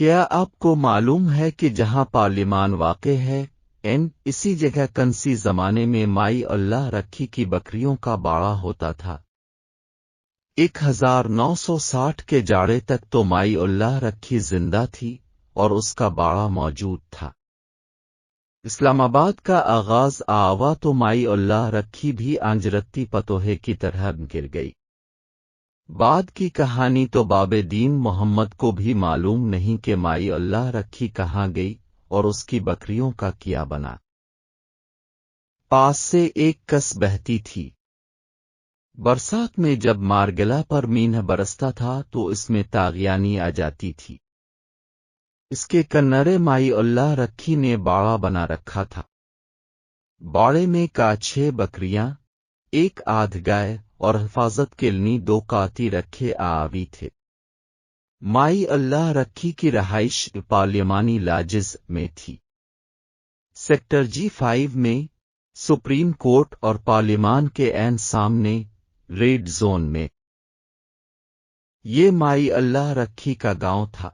کیا آپ کو معلوم ہے کہ جہاں پارلیمان واقع ہے اسی جگہ کنسی زمانے میں مائی اللہ رکھی کی بکریوں کا باڑا ہوتا تھا؟ 1960 کے جاڑے تک تو مائی اللہ رکھی زندہ تھی اور اس کا باڑا موجود تھا۔ اسلام آباد کا آغاز آوا تو مائی اللہ رکھی بھی آنجرتی پتوہے کی طرح گر گئی۔ بعد کی کہانی تو باب دین محمد کو بھی معلوم نہیں کہ مائی اللہ رکھی کہاں گئی اور اس کی بکریوں کا کیا بنا۔ پاس سے ایک کس بہتی تھی۔ برسات میں جب مارگلا پر مینہ برستا تھا تو اس میں تاغیانی آ جاتی تھی۔ اس کے کنارے مائی اللہ رکھی نے باڑا بنا رکھا تھا۔ باڑے میں کا 6 بکریاں، 1 آدھ گائے اور حفاظت کے لیے 2 کاتی رکھے آوی تھے۔ مائی اللہ رکھی کی رہائش پارلیمانی لاجز میں تھی۔ سیکٹر G5 میں، سپریم کورٹ اور پارلیمان کے عین سامنے، ریڈ زون میں۔ یہ مائی اللہ رکھی کا گاؤں تھا۔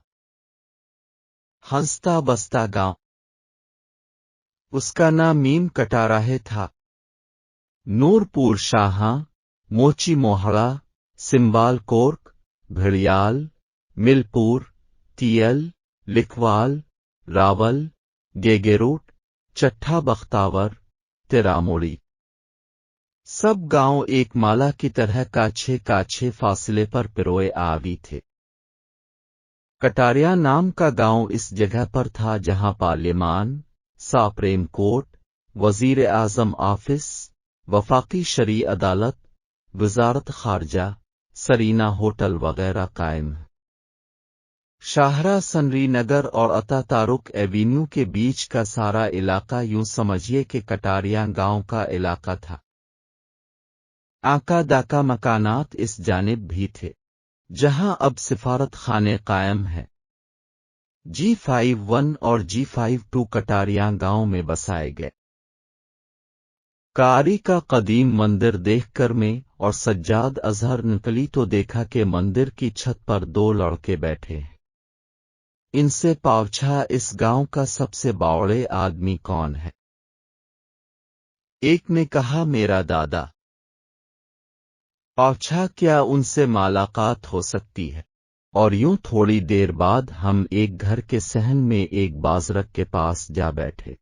ہنستا بستا گاؤں۔ اس کا نام میم کٹاراہے تھا۔ نور پور شاہاں، موچی موہڑا، سمبال کورک، بھڑیال، مل پور، تیل، لکھوال، راول، گیگیروٹ، چٹھا بختاور، تیراموڑی۔ سب گاؤں ایک مالا کی طرح کاچھے فاصلے پر پروئے آوی تھے۔ کٹاریا نام کا گاؤں اس جگہ پر تھا جہاں پارلیمان، سپریم کورٹ، وزیر اعظم آفس، وفاقی شرعی عدالت، وزارت خارجہ، سرینا ہوٹل وغیرہ قائم ہے۔ شاہراہ سنری نگر اور عطا تارک ایوینیو کے بیچ کا سارا علاقہ یوں سمجھیے کہ کٹاریا گاؤں کا علاقہ تھا۔ آکا داکا مکانات اس جانب بھی تھے، جہاں اب سفارت خانے قائم ہے۔ G51 اور G52 کٹاریا گاؤں میں بسائے گئے۔ کاری کا قدیم مندر دیکھ کر میں اور سجاد اظہر نکلی تو دیکھا کہ مندر کی چھت پر 2 لڑکے بیٹھے ہیں۔ ان سے پوچھا اس گاؤں کا سب سے باوڑے آدمی کون ہے؟ ایک نے کہا میرا دادا۔ پوچھا کیا ان سے ملاقات ہو سکتی ہے؟ اور یوں تھوڑی دیر بعد ہم ایک گھر کے صحن میں ایک بازرک کے پاس جا بیٹھے۔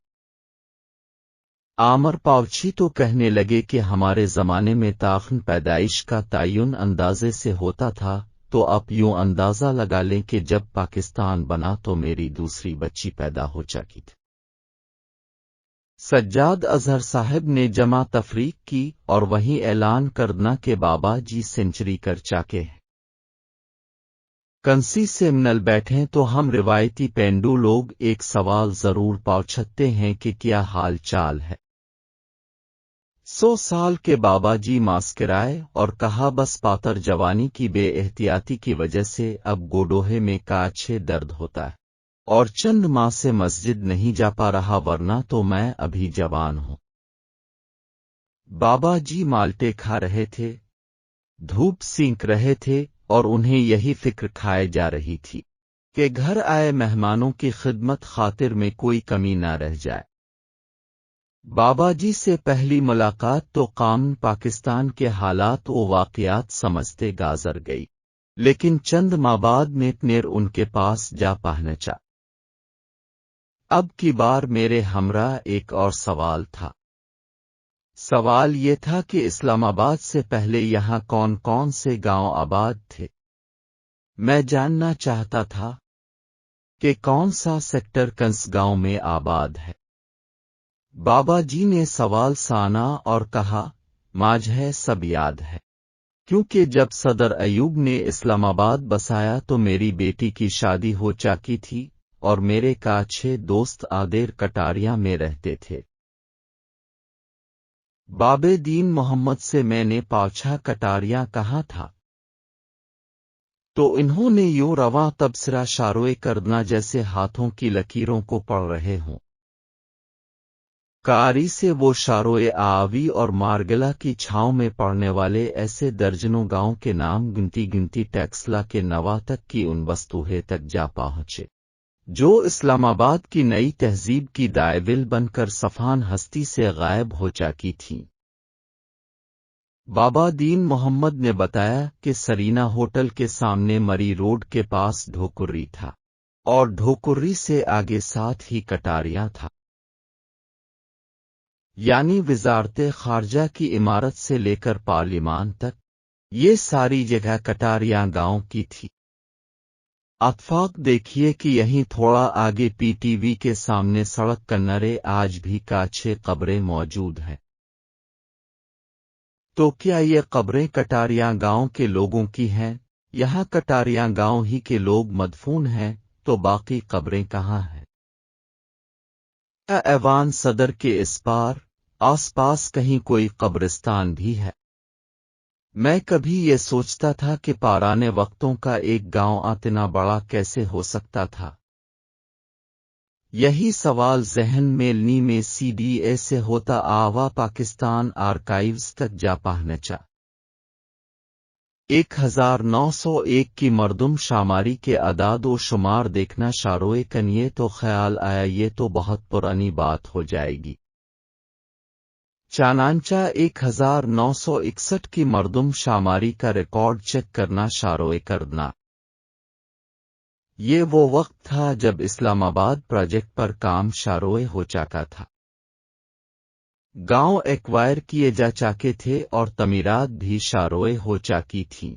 آمر پوچھی تو کہنے لگے کہ ہمارے زمانے میں تاریخ پیدائش کا تعین اندازے سے ہوتا تھا، تو اب یوں اندازہ لگا لیں کہ جب پاکستان بنا تو میری دوسری بچی پیدا ہو چکی تھی۔ سجاد اظہر صاحب نے جمع تفریق کی اور وہیں اعلان کردنا کہ بابا جی سنچری کر چاکے ہیں۔ کنسی سے منل بیٹھیں تو ہم روایتی پینڈو لوگ ایک سوال ضرور پوچھتے ہیں کہ کیا حال چال ہے؟ 100 سال کے بابا جی مسکرائے اور کہا بس پاتر جوانی کی بے احتیاطی کی وجہ سے اب گوڈوہے میں کاچھے درد ہوتا ہے اور چند ماہ سے مسجد نہیں جا پا رہا ورنہ تو میں ابھی جوان ہوں۔ بابا جی مالٹے کھا رہے تھے، دھوپ سینک رہے تھے اور انہیں یہی فکر کھائے جا رہی تھی کہ گھر آئے مہمانوں کی خدمت خاطر میں کوئی کمی نہ رہ جائے۔ بابا جی سے پہلی ملاقات تو قوم پاکستان کے حالات و واقعات سمجھتے گزر گئی، لیکن چند ماہ بعد نیتنیر ان کے پاس جا پہنچا۔ اب کی بار میرے ہمراہ ایک اور سوال تھا۔ سوال یہ تھا کہ اسلام آباد سے پہلے یہاں کون کون سے گاؤں آباد تھے؟ میں جاننا چاہتا تھا کہ کون سا سیکٹر کنس گاؤں میں آباد ہے۔ بابا جی نے سوال سانا اور کہا مجھے سب یاد ہے، کیونکہ جب صدر ایوب نے اسلام آباد بسایا تو میری بیٹی کی شادی ہو چکی تھی اور میرے کاچھے دوست آدیر کٹاریا میں رہتے تھے۔ باب دین محمد سے میں نے پوچھا کٹاریا کہاں تھا؟ تو انہوں نے یوں رواں تبصرہ شاروے کردنا جیسے ہاتھوں کی لکیروں کو پڑھ رہے ہوں۔ کاری سے وہ شاروے آوی اور مارگلا کی چھاؤں میں پڑنے والے ایسے درجنوں گاؤں کے نام گنتی ٹیکسلا کے نوا تک کی ان وستوہے تک جا پہنچے۔ جو اسلام آباد کی نئی تہذیب کی دائیول بن کر صفان ہستی سے غائب ہو چکی تھیں۔ بابا دین محمد نے بتایا کہ سرینا ہوٹل کے سامنے مری روڈ کے پاس ڈھوکری تھا، اور ڈھوکری سے آگے ساتھ ہی کٹاریاں تھا، یعنی وزارت خارجہ کی عمارت سے لے کر پارلیمان تک یہ ساری جگہ کٹاریاں گاؤں کی تھی۔ اتفاق دیکھیے کہ یہیں تھوڑا آگے پی ٹی وی کے سامنے سڑک کنارے آج بھی کاچھے قبریں موجود ہیں۔ تو کیا یہ قبریں کٹاریاں گاؤں کے لوگوں کی ہیں؟ یہاں کٹاریاں گاؤں ہی کے لوگ مدفون ہیں، تو باقی قبریں کہاں ہیں؟ کیا ایوان صدر کے اس پار آس پاس کہیں کوئی قبرستان بھی ہے؟ میں کبھی یہ سوچتا تھا کہ پرانے وقتوں کا ایک گاؤں اتنا بڑا کیسے ہو سکتا تھا۔ یہی سوال ذہن میں لنی میں سی ڈی اے سے ہوتا آوا پاکستان آرکائیوز تک جا پہنچا۔ 1901 کی مردم شماری کے اعداد و شمار دیکھنا شروع کنیے تو خیال آیا یہ تو بہت پرانی بات ہو جائے گی۔ چنانچہ 1961 کی مردم شماری کا ریکارڈ چیک کرنا شروع کردنا۔ یہ وہ وقت تھا جب اسلام آباد پروجیکٹ پر کام شروع ہو چکا تھا۔ گاؤں ایکوائر کیے جا چکے تھے اور تعمیرات بھی شروع ہو چکی تھیں،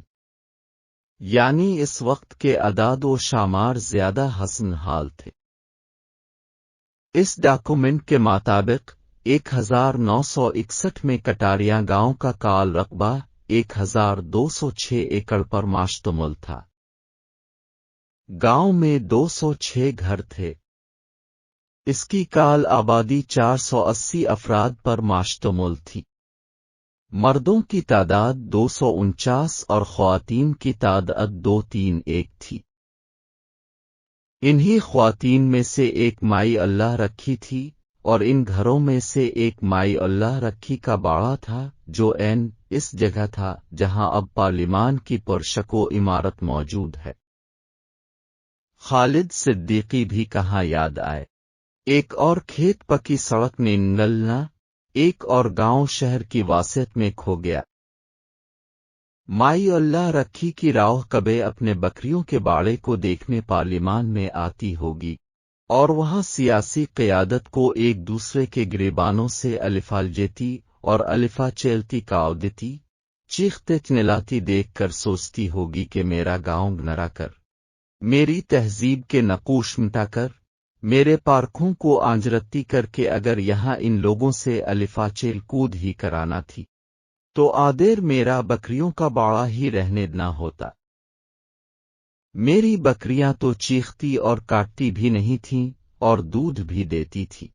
یعنی اس وقت کے اعداد و شمار زیادہ حسن حال تھے۔ اس ڈاکومنٹ کے مطابق 1961 میں کٹاریاں گاؤں کا کال رقبہ 1206 ایکڑ پر مشتمل تھا۔ گاؤں میں 206 گھر تھے۔ اس کی کال آبادی 480 افراد پر مشتمل تھی۔ مردوں کی تعداد 249 اور خواتین کی تعداد 231 تھی۔ انہی خواتین میں سے ایک مائی اللہ رکھی تھی، اور ان گھروں میں سے ایک مائی اللہ رکھی کا باڑہ تھا جو اس جگہ تھا جہاں اب پارلیمان کی پرشکو عمارت موجود ہے۔ خالد صدیقی بھی کہاں یاد آئے۔ ایک اور کھیت پکی سڑک نے نلنا، ایک اور گاؤں شہر کی وسعت میں کھو گیا۔ مائی اللہ رکھی کی راہ کبے اپنے بکریوں کے باڑے کو دیکھنے پارلیمان میں آتی ہوگی، اور وہاں سیاسی قیادت کو ایک دوسرے کے گریبانوں سے الفال جیتی اور الفا چیلتی کاؤ دیتی چیختے چنلاتی دیکھ کر سوچتی ہوگی کہ میرا گاؤں نرا کر، میری تہذیب کے نقوش مٹا کر، میرے پارکوں کو آنجرتی کر کے اگر یہاں ان لوگوں سے الفا چیل کود ہی کرانا تھی تو آدیر میرا بکریوں کا باڑا ہی رہنے نہ ہوتا۔ میری بکریاں تو چیختی اور کاٹتی بھی نہیں تھیں اور دودھ بھی دیتی تھی۔